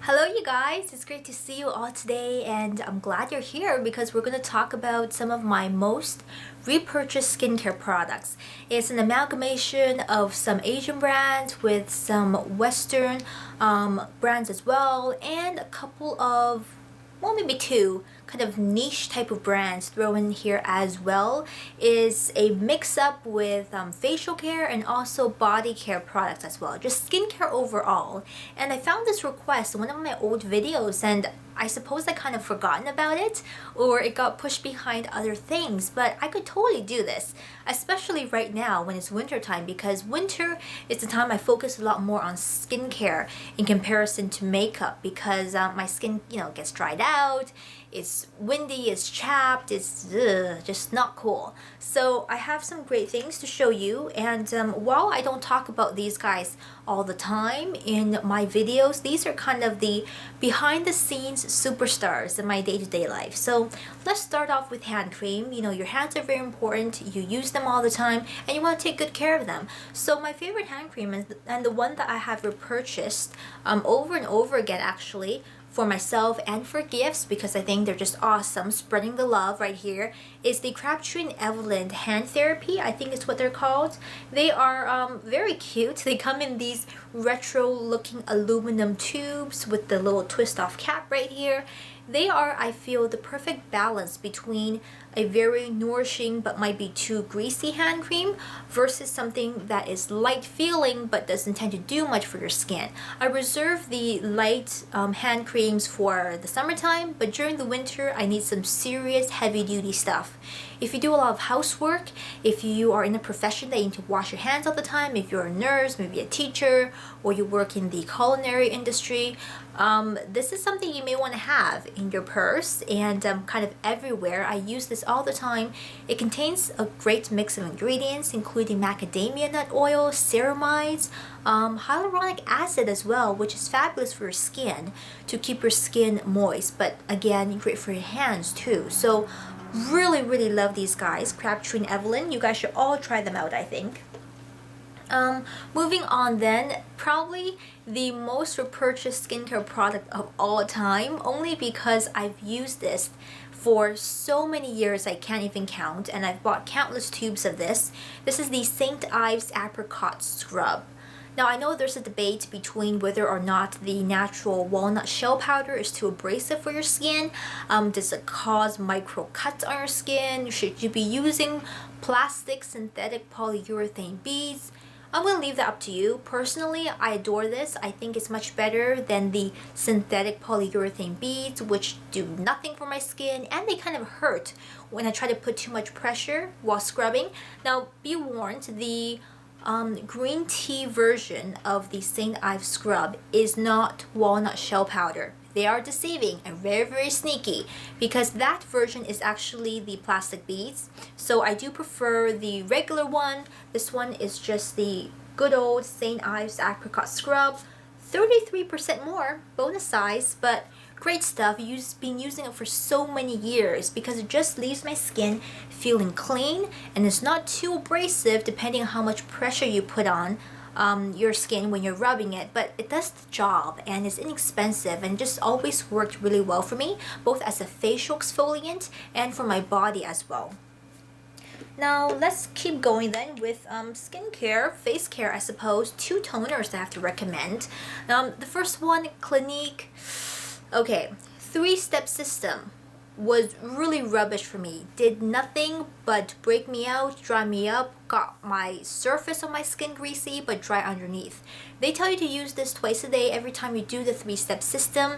Hello you guys, it's great to see you all today and I'm glad you're here because we're going to talk about some of my most repurchased skincare products. It's an amalgamation of some Asian brands with some Western brands as well, and a couple of, well, maybe two kind of niche type of brands thrown in here as well. Is a mix up with facial care and also body care products as well, just skincare overall. And I found this request in one of my old videos, and I suppose I kind of forgotten about it, or it got pushed behind other things, but I could totally do this, especially right now when it's winter time, because winter is the time I focus a lot more on skincare in comparison to makeup, because my skin, gets dried out, it's windy, it's chapped, it's just not cool. So I have some great things to show you, and while I don't talk about these guys all the time in my videos, these are kind of the behind the scenes superstars in my day-to-day life. So let's start off with hand cream. Your hands are very important, you use them all the time, and you want to take good care of them. So my favorite hand cream is, and the one that I have repurchased over and over again actually, for myself and for gifts, because I think they're just awesome, spreading the love right here, is the Crabtree and Evelyn Hand Therapy. I think it's what they're called. They are very cute. They come in these retro looking aluminum tubes with the little twist off cap right here. They are, I feel, the perfect balance between a very nourishing but might be too greasy hand cream versus something that is light feeling but doesn't tend to do much for your skin. I reserve the light hand creams for the summertime, but during the winter I need some serious heavy duty stuff. If you do a lot of housework, if you are in a profession that you need to wash your hands all the time, if you're a nurse, maybe a teacher, or you work in the culinary industry, this is something you may want to have in your purse and kind of everywhere. I use this all the time. It contains a great mix of ingredients, including macadamia nut oil, ceramides, hyaluronic acid as well, which is fabulous for your skin to keep your skin moist, but again, great for your hands too. So really love these guys, Crabtree and Evelyn. You guys should all try them out, I think. Moving on then, probably the most repurchased skincare product of all time, only because I've used this for so many years I can't even count, and I've bought countless tubes of this. This is the St. Ives Apricot Scrub. Now, I know there's a debate between whether or not the natural walnut shell powder is too abrasive for your skin. Does it cause micro cuts on your skin? Should you be using plastic synthetic polyurethane beads? I'm going to leave that up to you. Personally, I adore this. I think it's much better than the synthetic polyurethane beads, which do nothing for my skin, and they kind of hurt when I try to put too much pressure while scrubbing. Now, be warned, the green tea version of the St. Ives scrub is not walnut shell powder. They are deceiving and very sneaky, because that version is actually the plastic beads. So I do prefer the regular one. This one is just the good old St. Ives Apricot Scrub. 33% more, bonus size, but great stuff. I've been using it for so many years because it just leaves my skin feeling clean, and it's not too abrasive depending on how much pressure you put on your skin when you're rubbing it, but it does the job and it's inexpensive and just always worked really well for me, both as a facial exfoliant and for my body as well. Now let's keep going then with skincare, face care, I suppose. Two toners I have to recommend. The first one, Clinique. Okay, 3-step system was really rubbish for me. Did nothing but break me out, dry me up, got my surface of my skin greasy but dry underneath. They tell you to use this twice a day every time you do the 3-step system.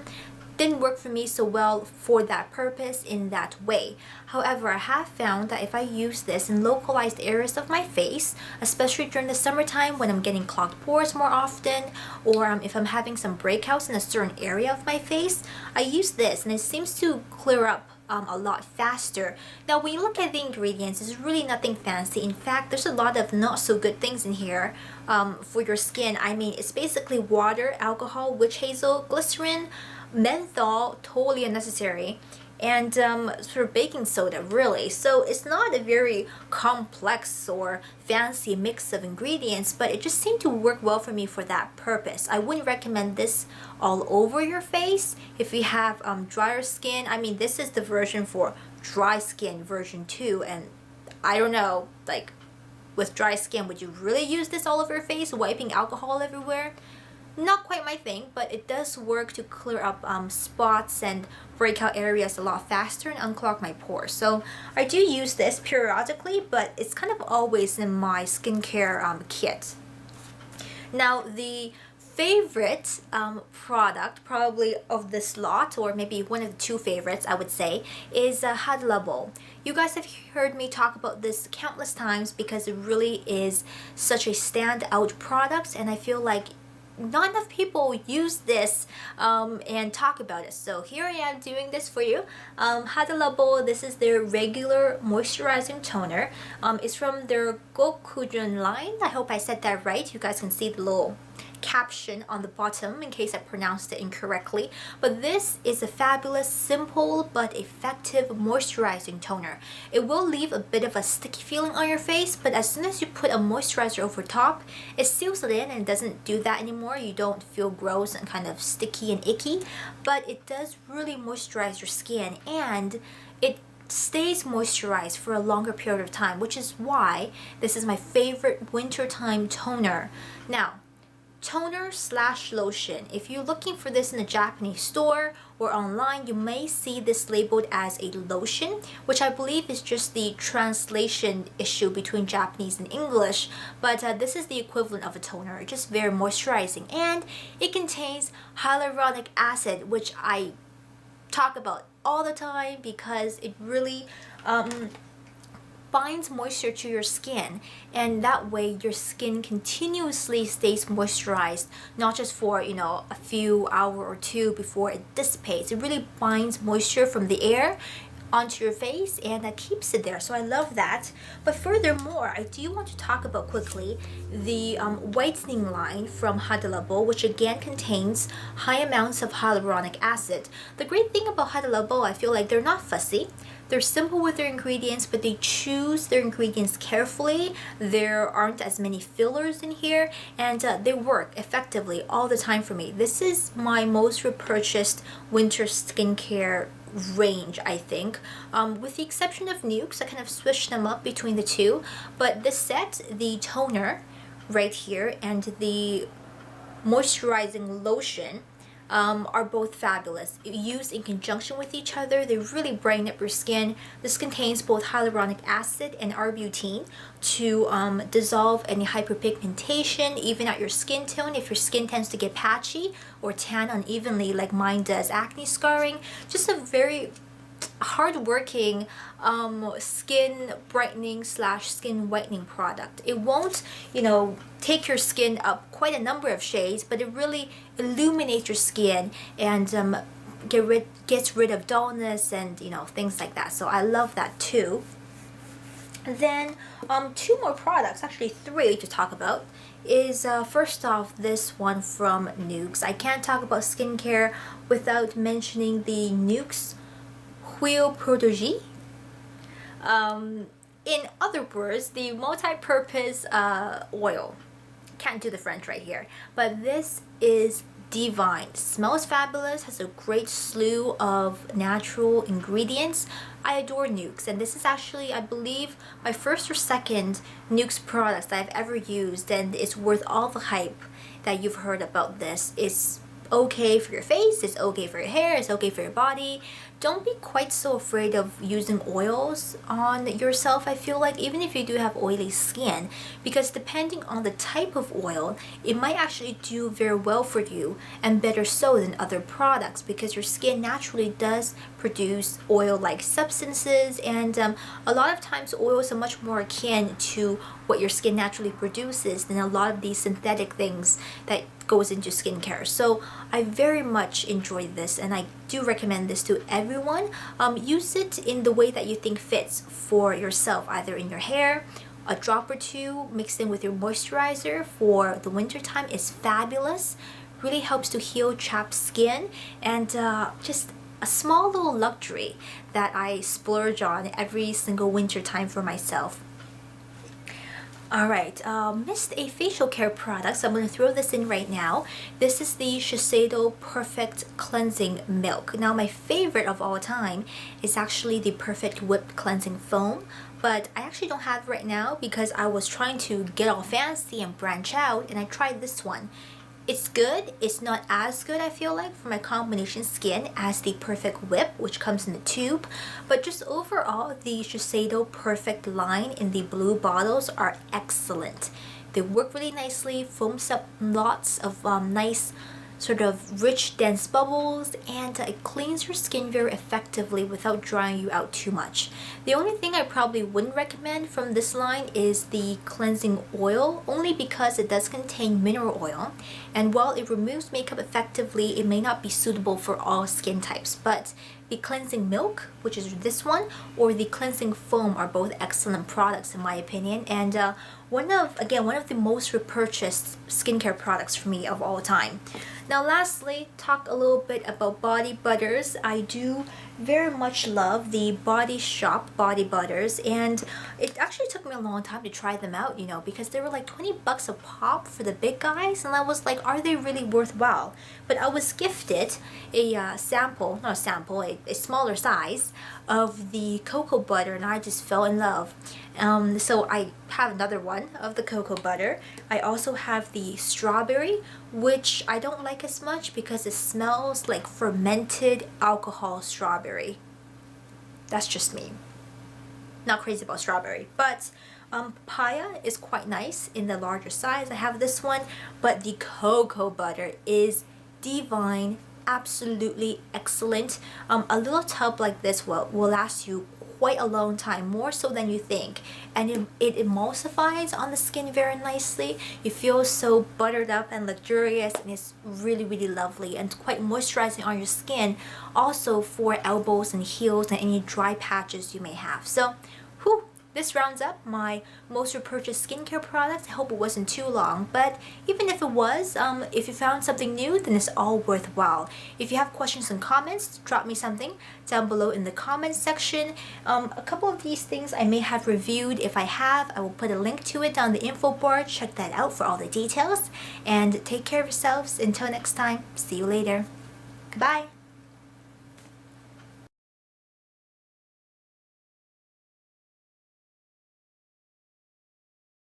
Didn't work for me so well for that purpose in that way. However, I have found that if I use this in localized areas of my face, especially during the summertime when I'm getting clogged pores more often, or if I'm having some breakouts in a certain area of my face, I use this and it seems to clear up a lot faster. Now, when you look at the ingredients, it's really nothing fancy. In fact, there's a lot of not so good things in here for your skin. I mean, it's basically water, alcohol, witch hazel, glycerin, menthol, totally unnecessary, and sort of baking soda, really. So it's not a very complex or fancy mix of ingredients, but it just seemed to work well for me for that purpose. I wouldn't recommend this all over your face if you have drier skin. I mean, this is the version for dry skin, version 2, and I don't know, like, with dry skin, would you really use this all over your face, wiping alcohol everywhere? Not quite my thing, but it does work to clear up spots and breakout areas a lot faster and unclog my pores. So I do use this periodically, but it's kind of always in my skincare kit. Now, the favorite product probably of this lot, or maybe one of the two favorites I would say, is Hada Labo. You guys have heard me talk about this countless times because it really is such a standout product, and I feel like not enough people use this and talk about it. So here I am doing this for you. Hada Labo, this is their regular moisturizing toner. It's from their Gokujun line. I hope I said that right. You guys can see the little caption on the bottom in case I pronounced it incorrectly. But this is a fabulous, simple but effective moisturizing toner. It will leave a bit of a sticky feeling on your face, but as soon as you put a moisturizer over top, it seals it in and doesn't do that anymore. You don't feel gross and kind of sticky and icky, but it does really moisturize your skin, and it stays moisturized for a longer period of time, which is why this is my favorite wintertime toner. Now, toner slash lotion. If you're looking for this in a Japanese store or online, you may see this labeled as a lotion, which I believe is just the translation issue between Japanese and English, but this is the equivalent of a toner, just very moisturizing, and it contains hyaluronic acid, which I talk about all the time because it really binds moisture to your skin, and that way your skin continuously stays moisturized, not just for a few hours or two before it dissipates. It really binds moisture from the air onto your face, and that keeps it there. So I love that. But furthermore, I do want to talk about quickly the whitening line from Hada Labo, which again contains high amounts of hyaluronic acid. The great thing about Hada Labo, I feel like they're not fussy. They're simple with their ingredients, but they choose their ingredients carefully. There aren't as many fillers in here, and they work effectively all the time for me. This is my most repurchased winter skincare range, I think, with the exception of Nukes. I kind of switched them up between the two, but this set, the toner right here and the moisturizing lotion, are both fabulous. Used in conjunction with each other, they really brighten up your skin. This contains both hyaluronic acid and arbutin to dissolve any hyperpigmentation, even out your skin tone if your skin tends to get patchy or tan unevenly like mine does, acne scarring. Just a very hard-working skin brightening slash skin whitening product. It won't take your skin up quite a number of shades, but it really illuminates your skin and gets rid of dullness and things like that. So I love that too. Then two more products, actually three to talk about, is first off this one from Nukes. I can't talk about skincare without mentioning the Nukes Huile Protégé. In other words, the multi-purpose oil. Can't do the French right here, but this is divine. Smells fabulous, has a great slew of natural ingredients. I adore Nukes, and this is actually, I believe, my first or second Nukes products that I've ever used, and it's worth all the hype that you've heard about this. It's okay for your face, it's okay for your hair, it's okay for your body. Don't be quite so afraid of using oils on yourself, I feel like, even if you do have oily skin, because depending on the type of oil, it might actually do very well for you, and better so than other products, because your skin naturally does produce oil-like substances, and a lot of times oils are much more akin to what your skin naturally produces than a lot of these synthetic things that goes into skincare. So I very much enjoy this, and I do recommend this to everyone. Use it in the way that you think fits for yourself, either in your hair, a drop or two mixed in with your moisturizer for the winter time is fabulous. Really helps to heal chapped skin, and just a small little luxury that I splurge on every single winter time for myself. Alright, missed a facial care product, so I'm going to throw this in right now. This is the Shiseido Perfect Cleansing Milk. Now my favorite of all time is actually the Perfect Whipped Cleansing Foam, but I actually don't have it right now because I was trying to get all fancy and branch out, and I tried this one. It's good. It's not as good, I feel like, for my combination skin as the Perfect Whip, which comes in the tube. But just overall, the Shiseido Perfect line in the blue bottles are excellent. They work really nicely, foams up lots of nice sort of rich, dense bubbles, and it cleans your skin very effectively without drying you out too much. The only thing I probably wouldn't recommend from this line is the cleansing oil, only because it does contain mineral oil, and while it removes makeup effectively, it may not be suitable for all skin types. But the cleansing milk, which is this one, or the cleansing foam are both excellent products in my opinion, and one of the most repurchased skincare products for me of all time. Now lastly, talk a little bit about body butters. I do very much love the Body Shop body butters, and it actually took me a long time to try them out, because they were like 20 bucks a pop for the big guys, and I was like, are they really worthwhile? But I was gifted a smaller size of the cocoa butter, and I just fell in love. So I have another one of the cocoa butter. I also have the strawberry, which I don't like as much because it smells like fermented alcohol strawberry. That's just me. Not crazy about strawberry, but papaya is quite nice in the larger size. I have this one, but the cocoa butter is divine, absolutely excellent. A little tub like this will last you quite a long time, more so than you think, and it emulsifies on the skin very nicely. You feel so buttered up and luxurious, and it's really, really lovely and quite moisturizing on your skin, also for elbows and heels and any dry patches you may have. So whew, this rounds up my most repurchased skincare products. I hope it wasn't too long, but even if it was, if you found something new, then it's all worthwhile. If you have questions and comments, drop me something down below in the comments section. A couple of these things I may have reviewed. If I have, I will put a link to it down the info bar. Check that out for all the details, and take care of yourselves. Until next time, see you later. Goodbye.